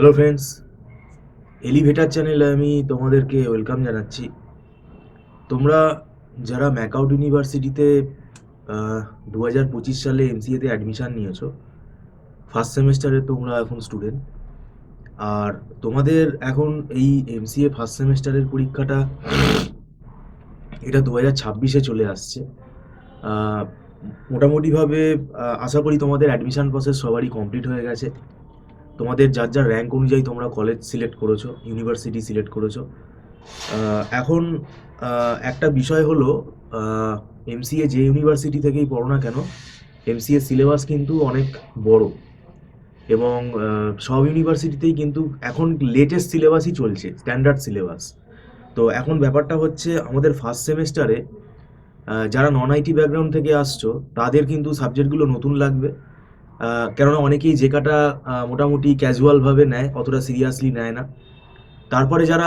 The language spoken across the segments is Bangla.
হ্যালো ফ্রেন্ডস, এলিভেটার চ্যানেলে আমি তোমাদেরকে ওয়েলকাম জানাচ্ছি। তোমরা যারা ম্যাকআউট ইউনিভার্সিটিতে 2025 সালে এমসিএতে অ্যাডমিশান নিয়েছো, ফার্স্ট সেমেস্টারে তোমরা এখন স্টুডেন্ট। আর তোমাদের এখন এই এমসিএ ফার্স্ট সেমেস্টারের পরীক্ষাটা এটা 2026-এ চলে আসছে। আহ, মোটামুটিভাবে আশা করি তোমাদের অ্যাডমিশান প্রসেস সবারই কমপ্লিট হয়ে গেছে। তোমাদের যার যার র্যাঙ্ক অনুযায়ী তোমরা কলেজ সিলেক্ট করেছো, ইউনিভার্সিটি সিলেক্ট করেছো। এখন একটা বিষয় হলো, এমসিএ যে ইউনিভার্সিটি থেকেই পড়ো না কেন, এমসিএ সিলেবাস কিন্তু অনেক বড়। এবং সব ইউনিভার্সিটিতেই কিন্তু এখন লেটেস্ট সিলেবাসই চলছে, স্ট্যান্ডার্ড সিলেবাস। তো এখন ব্যাপারটা হচ্ছে, আমাদের ফার্স্ট সেমেস্টারে যারা নন আইটি ব্যাকগ্রাউন্ড থেকে আসছো তাদের কিন্তু সাবজেক্টগুলো নতুন লাগবে। কেননা অনেকেই জেকাটা মোটামুটি ক্যাজুয়ালভাবে নেয়, অতটা সিরিয়াসলি নেয় না। তারপরে যারা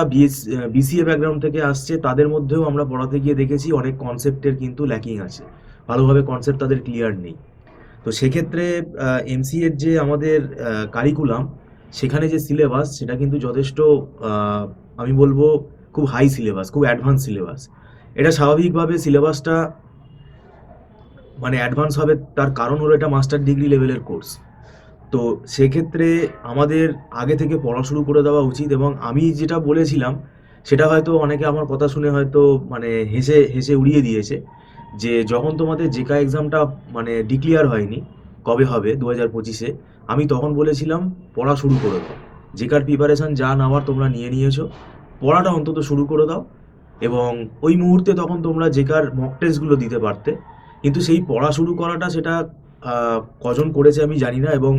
বিসিএ ব্যাকগ্রাউন্ড থেকে আসছে তাদের মধ্যেও আমরা পড়াতে গিয়ে দেখেছি অনেক কনসেপ্টের কিন্তু ল্যাকিং আছে, ভালোভাবে কনসেপ্ট তাদের ক্লিয়ার নেই। তো সেক্ষেত্রে এমসিএর যে আমাদের কারিকুলাম, সেখানে যে সিলেবাস সেটা কিন্তু যথেষ্ট, আমি বলবো খুব হাই সিলেবাস, খুব অ্যাডভান্স সিলেবাস। এটা স্বাভাবিকভাবে সিলেবাসটা মানে অ্যাডভান্স হবে, তার কারণ হলো এটা মাস্টার ডিগ্রি লেভেলের কোর্স। তো সেক্ষেত্রে আমাদের আগে থেকে পড়া শুরু করে দেওয়া উচিত। এবং আমি যেটা বলেছিলাম সেটা হয়তো অনেকে আমার কথা শুনে হয়তো মানে হেসে হেসে উড়িয়ে দিয়েছে, যে যখন তোমাদের জেকা এক্সামটা মানে ডিক্লিয়ার হয়নি কবে হবে 2025-এ, আমি তখন বলেছিলাম পড়া শুরু করে দাও, জেকার প্রিপারেশান যা নেওয়ার তোমরা নিয়ে নিয়েছো, পড়াটা অন্তত শুরু করে দাও। এবং ওই মুহূর্তে তখন তোমরা জেকার মক টেস্টগুলো দিতে পারতে। কিন্তু সেই পড়া শুরু করাটা সেটা কজন করেছে আমি জানি না। এবং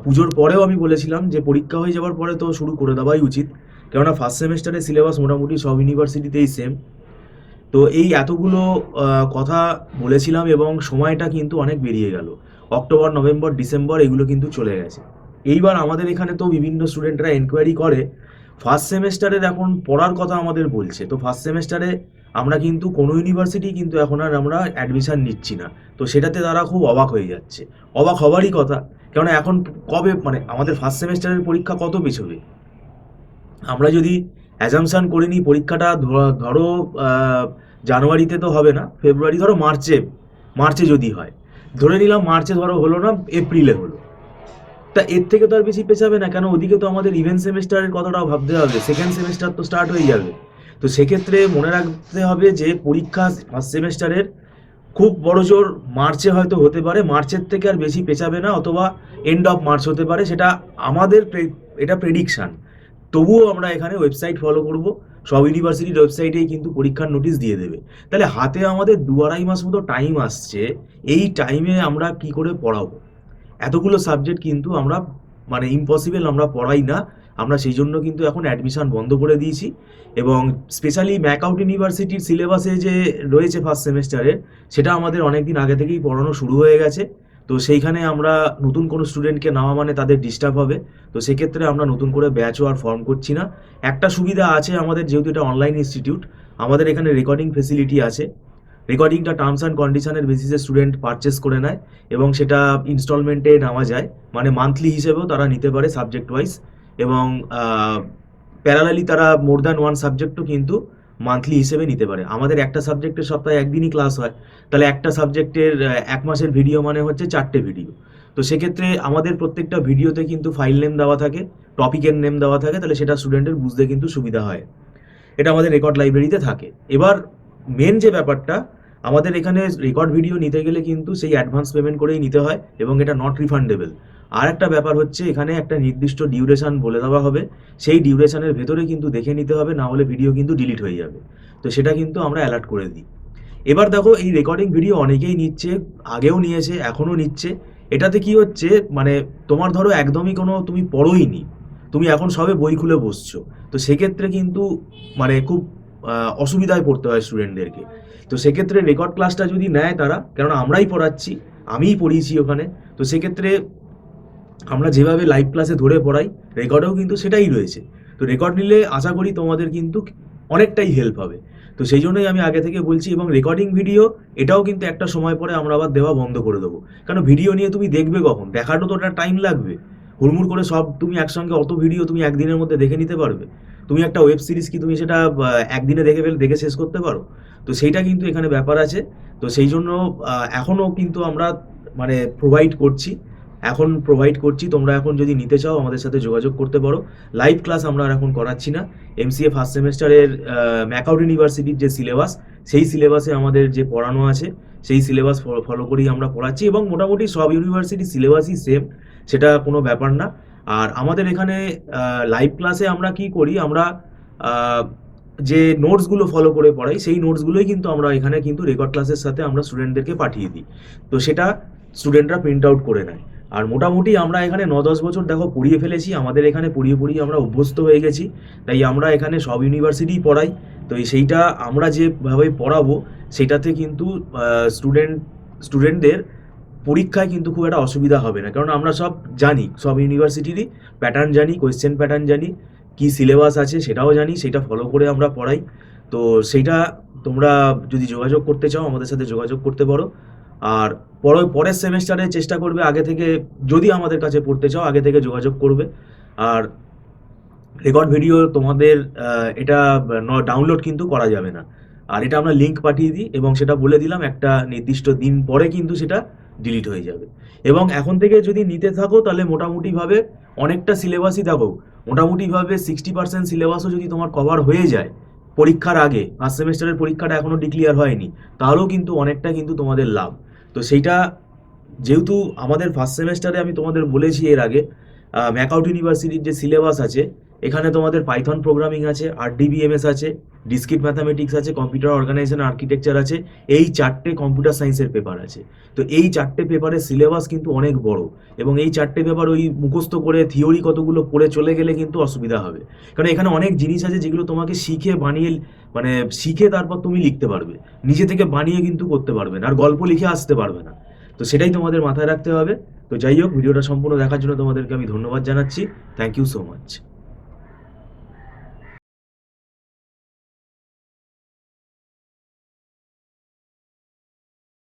পুজোর পরেও আমি বলেছিলাম যে পরীক্ষা হয়ে যাওয়ার পরে তো শুরু করে দেওয়াই উচিত, কেননা ফার্স্ট সেমেস্টারের সিলেবাস মোটামুটি সব ইউনিভার্সিটিতেই সেম। তো এই এতগুলো কথা বলেছিলাম এবং সময়টা কিন্তু অনেক বেরিয়ে গেল। অক্টোবর, নভেম্বর, ডিসেম্বর এগুলো কিন্তু চলে গেছে। এইবার আমাদের এখানে তো বিভিন্ন স্টুডেন্টরা এনকোয়ারি করে ফার্স্ট সেমেস্টারের এখন পড়ার কথা আমাদের বলছে। তো ফার্স্ট সেমেস্টারে আমরা কিন্তু কোনো ইউনিভার্সিটি কিন্তু এখন আর আমরা অ্যাডমিশান নিচ্ছি না। তো সেটাতে তারা খুব অবাক হয়ে যাচ্ছে, অবাক হবারই কথা। কেননা এখন কবে মানে আমাদের ফার্স্ট সেমেস্টারের পরীক্ষা কত পেছবে? আমরা যদি অ্যাজামশন করে নিই পরীক্ষাটা ধরো জানুয়ারিতে তো হবে না, ফেব্রুয়ারি, ধরো মার্চে, মার্চে যদি হয়, ধরে নিলাম মার্চে ধরো হলো না, এপ্রিলে হলো, তা এর থেকে তো আর বেশি পেছাবে না। কেন, ওদিকে তো আমাদের ইভেন্ট সেমেস্টারের কথাটাও ভাবতে হবে, সেকেন্ড সেমেস্টার তো স্টার্ট হয়ে যাবে। তো সেক্ষেত্রে মনে রাখতে হবে যে পরীক্ষা ফার্স্ট সেমেস্টারের খুব বড় জোর মার্চে হয়তো হতে পারে, মার্চের থেকে আর বেশি পেছাবে না, অথবা এন্ড অফ মার্চ হতে পারে, সেটা আমাদের এটা প্রেডিকশান। তবুও আমরা এখানে ওয়েবসাইট ফলো করব, সব ইউনিভার্সিটির ওয়েবসাইটেই কিন্তু পরীক্ষার নোটিশ দিয়ে দেবে। তাহলে হাতে আমাদের 2-2.5 মাস মতো টাইম আসছে। এই টাইমে আমরা কি করে পড়াবো? এতগুলো সাবজেক্ট কিন্তু আমরা মানে ইম্পসিবল আমরা পড়াই না। আমরা সেই জন্য কিন্তু এখন অ্যাডমিশন বন্ধ করে দিয়েছি। এবং স্পেশালি ম্যাকআউট ইউনিভার্সিটির সিলেবাসে যে রয়েছে ফার্স্ট সেমেস্টারের, সেটা আমাদের অনেক দিন আগে থেকেই পড়ানো শুরু হয়ে গেছে। তো সেইখানে আমরা নতুন কোনো স্টুডেন্টকে নেওয়া মানে তাদের ডিস্টার্ব হবে। তো সেক্ষেত্রে আমরা নতুন করে ব্যাচও আর ফর্ম করছি না। একটা সুবিধা আছে আমাদের, যেহেতু এটা অনলাইন ইনস্টিটিউট, আমাদের এখানে রেকর্ডিং ফেসিলিটি আছে। রেকর্ডিংটা টার্মস অ্যান্ড কন্ডিশনের বেসিসে স্টুডেন্ট পারচেস করে নেয় এবং সেটা ইনস্টলমেন্টে নেওয়া যায়, মানে মান্থলি হিসেবেও তারা নিতে পারে সাবজেক্ট ওয়াইজ। এবং প্যারালালি তারা মোর দ্যান ওয়ান সাবজেক্টও কিন্তু মান্থলি হিসেবে নিতে পারে। আমাদের একটা সাবজেক্টের সপ্তাহে একদিনই ক্লাস হয়, তাহলে একটা সাবজেক্টের 1 মাসের ভিডিও মানে হচ্ছে 4টে ভিডিও। তো সেক্ষেত্রে আমাদের প্রত্যেকটা ভিডিওতে কিন্তু ফাইল নেম দেওয়া থাকে, টপিকের নেম দেওয়া থাকে, তাহলে সেটা স্টুডেন্টের বুঝতে কিন্তু সুবিধা হয়। এটা আমাদের রেকর্ড লাইব্রেরিতে থাকে। এবার মেন যে ব্যাপারটা, আমাদের এখানে রেকর্ড ভিডিও নিতে গেলে কিন্তু সেই অ্যাডভান্স পেমেন্ট করেই নিতে হয় এবং এটা নট রিফান্ডেবল। আর একটা ব্যাপার হচ্ছে, এখানে একটা নির্দিষ্ট ডিউরেশন বলে দেওয়া হবে, সেই ডিউরেশনের ভেতরে কিন্তু দেখে নিতে হবে, না হলে ভিডিও কিন্তু ডিলিট হয়ে যাবে। তো সেটা কিন্তু আমরা অ্যালার্ট করে দিই। এবার দেখো, এই রেকর্ডিং ভিডিও অনেকেই নিচ্ছে, আগেও নিয়েছে, এখনও নিচ্ছে। এটাতে কি হচ্ছে, মানে তোমার ধরো একদমই কোনো তুমি পড়োই নি, তুমি এখন সবে বই খুলে বসছো, তো সেক্ষেত্রে কিন্তু মানে খুব অসুবিধায় পড়তে হয় স্টুডেন্টদেরকে। তো সেক্ষেত্রে রেকর্ড ক্লাসটা যদি নেয় তারা, কেননা আমরাই পড়াচ্ছি, আমিই পড়িয়েছি ওখানে, তো সেক্ষেত্রে আমরা যেভাবে লাইভ ক্লাসে ধরে পড়াই, রেকর্ডেও কিন্তু সেটাই রয়েছে। তো রেকর্ড নিলে আশা করি তোমাদের কিন্তু অনেকটাই হেল্প হবে। তো সেই জন্যই আমি আগে থেকে বলছি। এবং রেকর্ডিং ভিডিও এটাও কিন্তু একটা সময় পরে আমরা আবার দেওয়া বন্ধ করে দেবো, কারণ ভিডিও নিয়ে তুমি দেখবে কখন, দেখারও তো একটা টাইম লাগবে। হুড়মুড় করে সব তুমি একসঙ্গে অত ভিডিও তুমি একদিনের মধ্যে দেখে নিতে পারবে? তুমি একটা ওয়েব সিরিজ কি তুমি সেটা একদিনে দেখে শেষ করতে পারো? তো সেইটা কিন্তু এখানে ব্যাপার আছে। তো সেই জন্য এখনো কিন্তু আমরা মানে প্রোভাইড করছি। তোমরা এখন যদি নিতে চাও আমাদের সাথে যোগাযোগ করতে পারো। লাইভ ক্লাস আমরা আর এখন করাচ্ছি না। এমসিএ ফার্স্ট সেমেস্টারের ম্যাকআউট ইউনিভার্সিটির যে সিলেবাস, সেই সিলেবাসে আমাদের যে পড়ানো আছে, সেই সিলেবাস ফলো করেই আমরা পড়াচ্ছি, এবং মোটামুটি সব ইউনিভার্সিটির সিলেবাসই সেম, সেটা কোনো ব্যাপার না। আর আমাদের এখানে লাইভ ক্লাসে আমরা কি করি, আমরা আহ, যে নোটসগুলো ফলো করে পড়াই, সেই নোটসগুলোই কিন্তু আমরা এখানে কিন্তু রেকর্ড ক্লাসের সাথে আমরা স্টুডেন্টদেরকে পাঠিয়ে দিই। তো সেটা স্টুডেন্টরা প্রিন্ট আউট করে নেয়। আর মোটামুটি আমরা এখানে 9-10 বছর দেখো পড়িয়ে ফেলেছি, আমাদের এখানে পড়িয়ে পড়িয়ে আমরা অভ্যস্ত হয়ে গেছি। তাই আমরা এখানে সব ইউনিভার্সিটিই পড়াই। তো সেইটা আমরা যেভাবে পড়াবো, সেটাতে কিন্তু স্টুডেন্টদের পরীক্ষায় কিন্তু খুব একটা অসুবিধা হবে না, কারণ আমরা সব জানি, সব ইউনিভার্সিটিরই প্যাটার্ন জানি, কোয়েশ্চেন প্যাটার্ন জানি, কি সিলেবাস আছে সেটাও জানি, সেটা ফলো করে আমরা পড়াই। তো সেইটা তোমরা যদি যোগাযোগ করতে চাও আমাদের সাথে যোগাযোগ করতে পারো। আর পরের সেমেস্টারে চেষ্টা করবে আগে থেকে, যদি আমাদের কাছে পড়তে চাও আগে থেকে যোগাযোগ করবে। আর রেকর্ড ভিডিও তোমাদের এটা ডাউনলোড কিন্তু করা যাবে না। আর এটা আমরা লিঙ্ক পাঠিয়ে দিই, এবং সেটা বলে দিলাম একটা নির্দিষ্ট দিন পরে কিন্তু সেটা ডিলিট হয়ে যাবে। এবং এখন থেকে যদি নিতে থাকো তাহলে মোটামুটিভাবে অনেকটা সিলেবাসই দেখো, মোটামুটিভাবে 60% সিলেবাসও যদি তোমার কভার হয়ে যায় পরীক্ষার আগে, ফার্স্ট সেমেস্টারের পরীক্ষাটা এখনো ডিক্লিয়ার হয়নি, তাহলেও কিন্তু অনেকটা কিন্তু তোমাদের লাভ। তো সেইটা যেহেতু আমাদের ফার্স্ট সেমেস্টারে আমি তোমাদের বলেছি এর আগে, ম্যাকআউট ইউনিভার্সিটির যে সিলেবাস আছে, এখানে তোমাদের পাইথন প্রোগ্রামিং আছে, আরডিবিএমএস আছে, ডিসক্রিট ম্যাথামেটিক্স আছে, কম্পিউটার অর্গানাইজেশন আর্কিটেকচার আছে, এই 4টে কম্পিউটার সায়েন্সের পেপার আছে। তো এই 4টে পেপারের সিলেবাস কিন্তু অনেক বড়, এবং এই 4টে পেপার ওই মুখস্থ করে থিওরি কতগুলো পড়ে চলে গেলে কিন্তু অসুবিধা হবে। কারণ এখানে অনেক জিনিস আছে যেগুলো তোমাকে শিখে তারপর তুমি লিখতে পারবে, নিজে থেকে বানিয়ে কিন্তু করতে পারবে না, আর গল্প লিখে আসতে পারবে না। তো সেটাই তোমাদের মাথায় রাখতে হবে। তো যাই হোক, ভিডিওটা সম্পূর্ণ দেখার জন্য তোমাদেরকে আমি ধন্যবাদ জানাচ্ছি। Thank you so much.